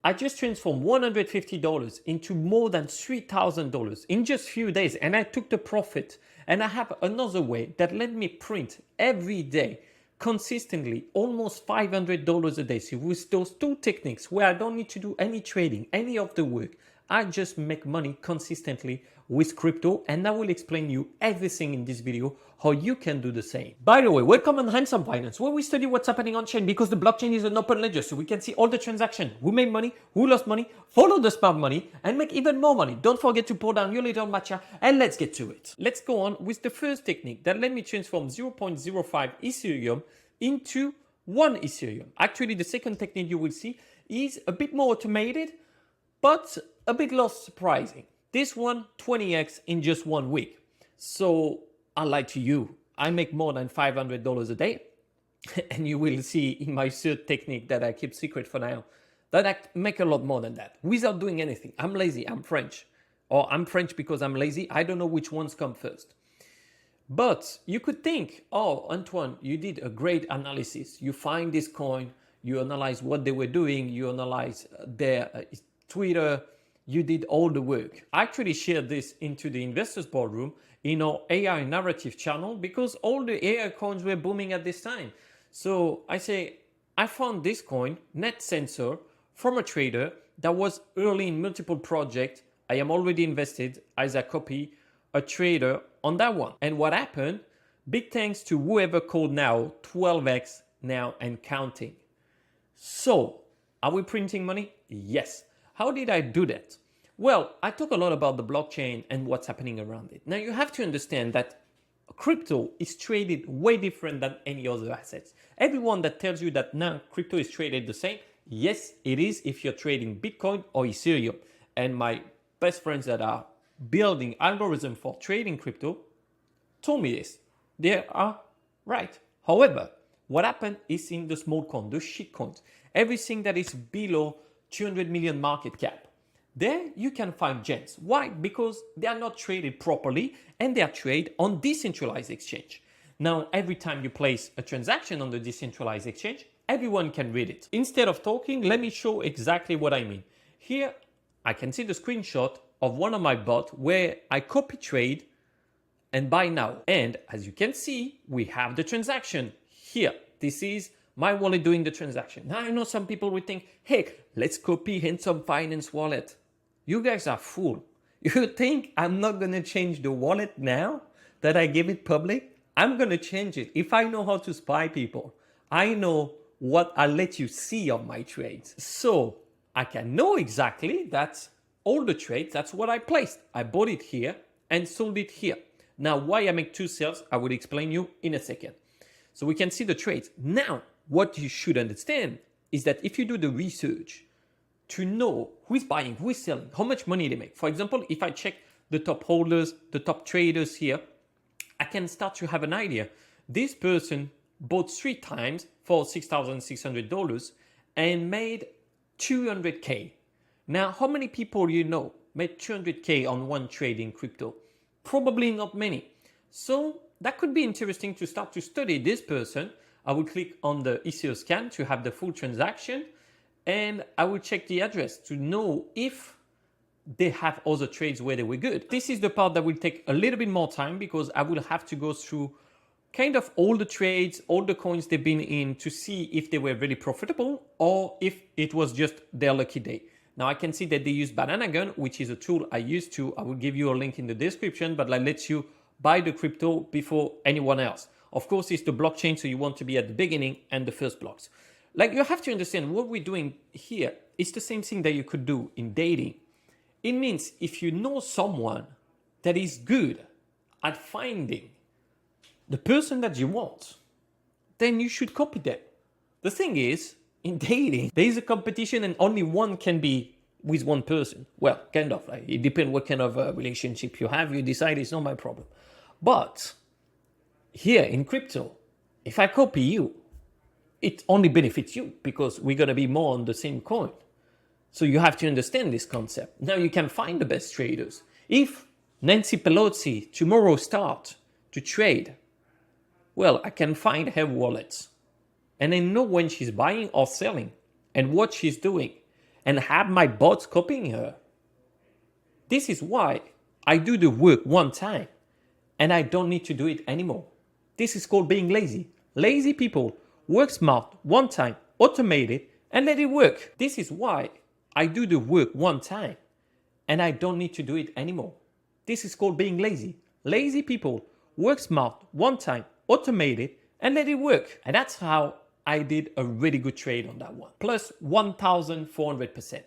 I just transformed $150 into more than $3,000 in just a few days, and I took the profit. And I have another way that let me print every day consistently almost $500 a day. So with those two techniques where I don't need to do any trading, any of the work, I just make money consistently with crypto, and I will explain you everything in this video how you can do the same. By the way, welcome on Handsome Finance, where we study what's happening on chain, because the blockchain is an open ledger, so we can see all the transactions, who made money, who lost money, follow the smart money, and make even more money. Don't forget to pour down your little matcha, and let's get to it. Let's go on with the first technique that let me transform 0.05 Ethereum into 1 Ethereum. Actually, the second technique you will see is a bit more automated, but a bit less surprising. This one, 20x in just 1 week. So I lie to you, I make more than $500 a day. And you will see in my third technique that I keep secret for now, that I make a lot more than that without doing anything. I'm lazy, I'm French. Or I'm French because I'm lazy. I don't know which ones come first. But you could think, oh, Antoine, you did a great analysis. You find this coin, you analyze what they were doing, you analyze their Twitter, you did all the work. I actually shared this into the investors boardroom in our AI narrative channel because all the AI coins were booming at this time. So I say, I found this coin, Net Sensor, from a trader that was early in multiple projects. I am already invested as a copy, a trader on that one. And what happened? Big thanks to whoever called now 12x now and counting. So are we printing money? Yes. How did I do that? Well, I talk a lot about the blockchain and what's happening around it. Now you have to understand that crypto is traded way different than any other assets. Everyone that tells you that now crypto is traded the same, yes, it is if you're trading Bitcoin or Ethereum. And my best friends that are building algorithms for trading crypto told me this. They are right. However, what happened is in the small coin, the shit coins, everything that is below 200 million market cap. There you can find gems. Why? Because they are not traded properly and they are traded on decentralized exchange. Now, every time you place a transaction on the decentralized exchange, everyone can read it. Instead of talking, let me show exactly what I mean. Here, I can see the screenshot of one of my bots where I copy trade and buy now. And as you can see, we have the transaction here. This is my wallet doing the transaction. Now I know some people will think, hey, let's copy Handsome Finance wallet. You guys are fool. You think I'm not going to change the wallet now that I give it public? I'm going to change it. If I know how to spy people, I know what I let you see of my trades. So I can know exactly that all the trades, that's what I placed. I bought it here and sold it here. Now, why I make two sales, I will explain you in a second. So we can see the trades. Now, what you should understand is that if you do the research to know who is buying, who is selling, how much money they make. For example, if I check the top holders, the top traders here, I can start to have an idea. This person bought 3 times for $6,600 and made 200K. Now, how many people you know made 200K on one trade in crypto? Probably not many. So that could be interesting to start to study this person. I will click on the Etherscan to have the full transaction, and I will check the address to know if they have other trades where they were good. This is the part that will take a little bit more time because I will have to go through kind of all the trades, all the coins they've been in to see if they were really profitable or if it was just their lucky day. Now I can see that they use Banana Gun, which is a tool I used to. I will give you a link in the description, but that lets you buy the crypto before anyone else. Of course, it's the blockchain, so you want to be at the beginning and the first blocks. Like, you have to understand what we're doing here is the same thing that you could do in dating. It means if you know someone that is good at finding the person that you want, then you should copy them. The thing is, in dating, there is a competition and only one can be with one person. Well, kind of. Like, it depends what kind of relationship you have. You decide, it's not my problem. But here in crypto, if I copy you, it only benefits you because we're going to be more on the same coin. So you have to understand this concept. Now you can find the best traders. If Nancy Pelosi tomorrow starts to trade, well, I can find her wallets and I know when she's buying or selling and what she's doing. and have my bots copying her. This is why I do the work one time and I don't need to do it anymore. This is called being lazy. Lazy people work smart one time, automate it, and let it work. This is why I do the work one time and I don't need to do it anymore. This is called being lazy. Lazy people work smart one time, automate it, and let it work. And that's how I did a really good trade on that one. Plus 1,400%.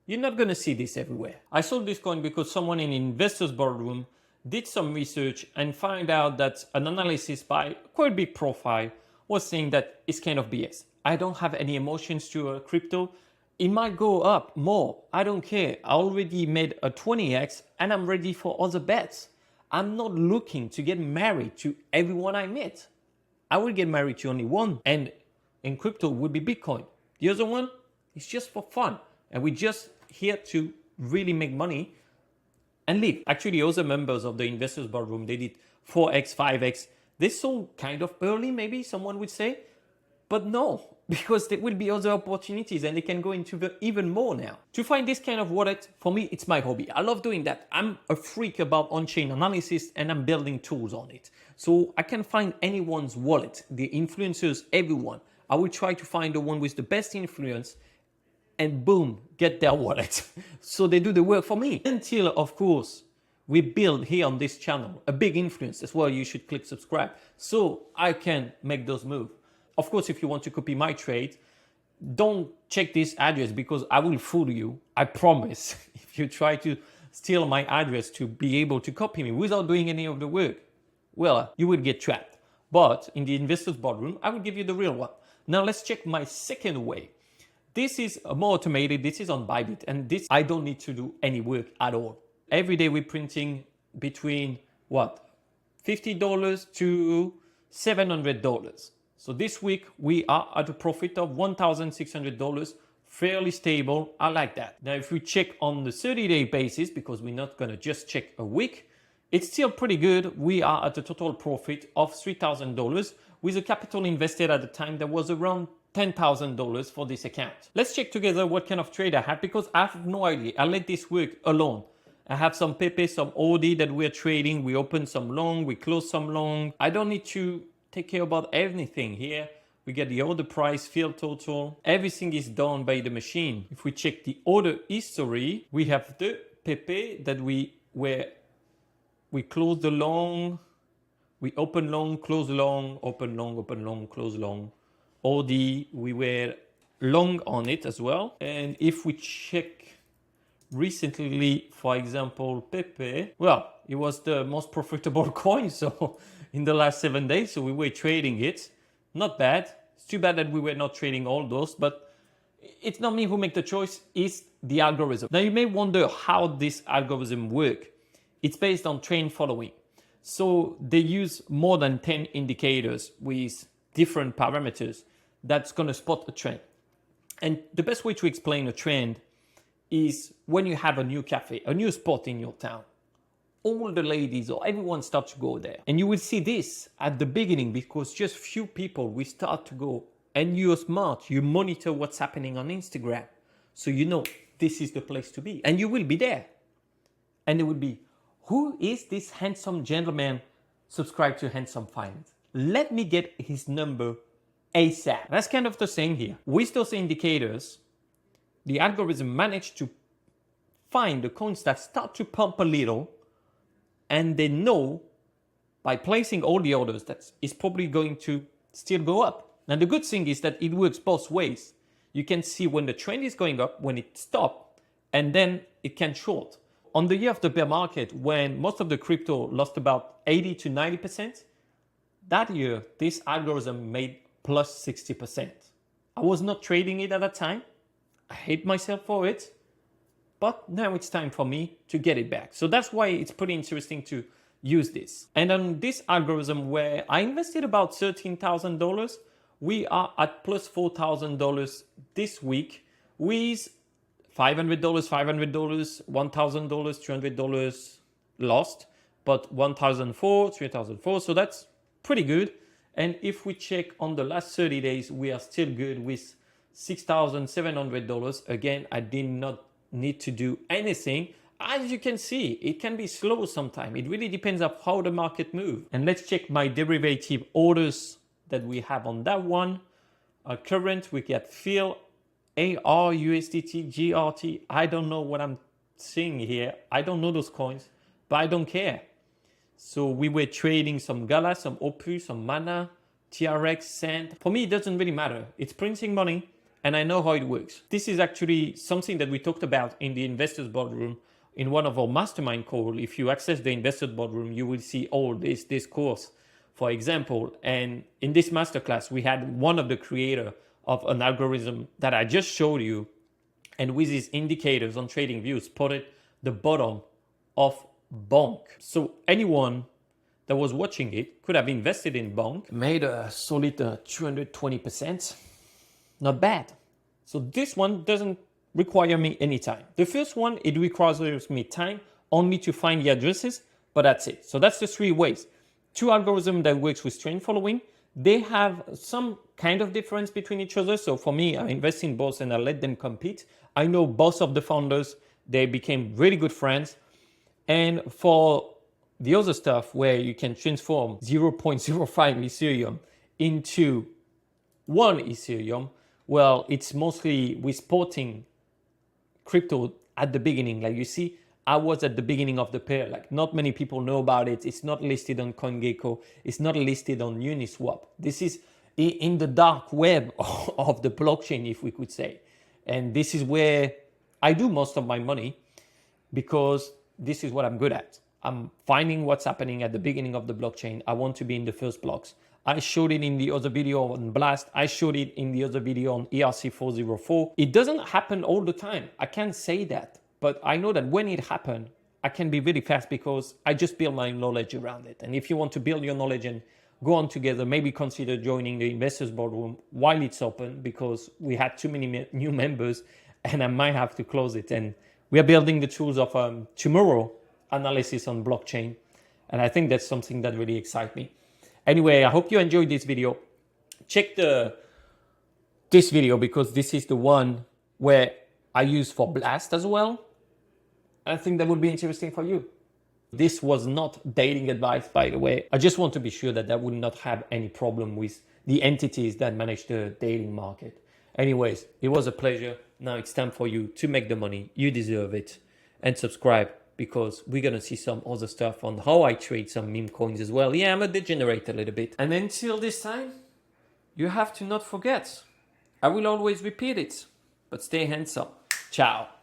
You're not going to see this everywhere. I sold this coin because someone in Investors Boardroom did some research and found out that an analysis by quite a big profile was saying that it's kind of BS. I don't have any emotions to crypto. It might go up more. I don't care. I already made a 20x and I'm ready for other bets. I'm not looking to get married to everyone I meet. I will get married to only one, and in crypto would be Bitcoin. The other one is just for fun. And we're just here to really make money and live. Actually, other members of the Investors Boardroom, they did 4x, 5x. They sold kind of early, maybe someone would say. But no, because there will be other opportunities and they can go into even more now. To find this kind of wallet, for me, it's my hobby. I love doing that. I'm a freak about on-chain analysis and I'm building tools on it. So I can find anyone's wallet, the influencers, everyone. I will try to find the one with the best influence and boom, get their wallet. So they do the work for me. Until, of course, we build here on this channel a big influence. That's why you should click subscribe so I can make those moves. Of course, if you want to copy my trade, don't check this address because I will fool you. I promise. If you try to steal my address to be able to copy me without doing any of the work, well, you will get trapped. But in the Investors Boardroom, I will give you the real one. Now let's check my second way. This is more automated. This is on Bybit, and this I don't need to do any work at all. Every day we're printing between what? $50 to $700. So this week we are at a profit of $1,600, fairly stable. I like that. Now, if we check on the 30-day basis, because we're not going to just check a week, it's still pretty good. We are at a total profit of $3,000 with a capital invested at the time that was around $10,000 for this account. Let's check together what kind of trade I had because I have no idea. I let this work alone. I have some Pepe, some OD that we're trading. We open some long, we close some long. I don't need to take care about anything here. We get the order price, field total. Everything is done by the machine. If we check the order history, we have the Pepe that we close the long, we open long, close long, open long, close long. OD, we were long on it as well. And if we check recently, for example, Pepe, well, it was the most profitable coin. So in the last 7 days, so we were trading it. Not bad. It's too bad that we were not trading all those, but it's not me who make the choice, it's the algorithm. Now you may wonder how this algorithm works. It's based on trend following. So they use more than 10 indicators with different parameters that's going to spot a trend. And the best way to explain a trend is when you have a new cafe, a new spot in your town. All the ladies or everyone starts to go there. And you will see this at the beginning because just few people will start to go. And you're smart, you monitor what's happening on Instagram. So you know this is the place to be. And you will be there. And it will be, who is this handsome gentleman subscribed to Handsome Finance? Let me get his number ASAP. That's kind of the same here. With those indicators, the algorithm managed to find the coins that start to pump a little, and they know by placing all the orders that it's probably going to still go up. Now the good thing is that it works both ways. You can see when the trend is going up, when it stops, and then it can short. On the year of the bear market, when most of the crypto lost about 80 to 90%, that year, this algorithm made plus 60%. I was not trading it at that time. I hate myself for it, but now it's time for me to get it back. So that's why it's pretty interesting to use this. And on this algorithm where I invested about $13,000, we are at plus $4,000 this week with $500, $500, $1,000, $200 lost, but $1,004, $3,004. So that's pretty good. And if we check on the last 30 days, we are still good with $6,700. Again, I did not need to do anything. As you can see, it can be slow sometimes. It really depends on how the market moves. And let's check my derivative orders that we have on that one. Current, we get fill, AR, USDT, GRT. I don't know what I'm seeing here. I don't know those coins, but I don't care. So we were trading some Gala, some Opus, some Mana, TRX, Cent. For me, it doesn't really matter. It's printing money and I know how it works. This is actually something that we talked about in the Investors Boardroom in one of our mastermind calls. If you access the Investors Boardroom, you will see all this course, for example. And in this masterclass, we had one of the creator of an algorithm that I just showed you, and with his indicators on TradingView spotted the bottom of Bonk. So anyone that was watching it could have invested in Bonk, made a solid 220%. Not bad. So this one doesn't require me any time. The first one, it requires me time only to find the addresses, but that's it. So that's the three ways. Two algorithms that works with trend following. They have some kind of difference between each other. So for me, I invest in both and I let them compete. I know both of the founders, they became really good friends. And for the other stuff where you can transform 0.05 Ethereum into 1 Ethereum, well, it's mostly with spotting crypto at the beginning. Like you see, I was at the beginning of the pair. Like not many people know about it. It's not listed on CoinGecko. It's not listed on Uniswap. This is in the dark web of the blockchain, if we could say. And this is where I do most of my money because this is what I'm good at. I'm finding what's happening at the beginning of the blockchain. I want to be in the first blocks. I showed it in the other video on Blast. I showed it in the other video on ERC404. It doesn't happen all the time. I can't say that, but I know that when it happens, I can be really fast because I just build my knowledge around it. And if you want to build your knowledge and go on together, maybe consider joining the Investors Boardroom while it's open because we had too many new members and I might have to close it. And we are building the tools of tomorrow analysis on blockchain. And I think that's something that really excites me. Anyway, I hope you enjoyed this video. Check this video because this is the one where I use for Blast as well. I think that would be interesting for you. This was not dating advice, by the way. I just want to be sure that that would not have any problem with the entities that manage the dating market. Anyways, it was a pleasure. Now it's time for you to make the money. You deserve it. And subscribe, because we're going to see some other stuff on how I trade some meme coins as well. Yeah, I'm a degenerate a little bit. And until this time, you have to not forget. I will always repeat it, but stay handsome. Ciao.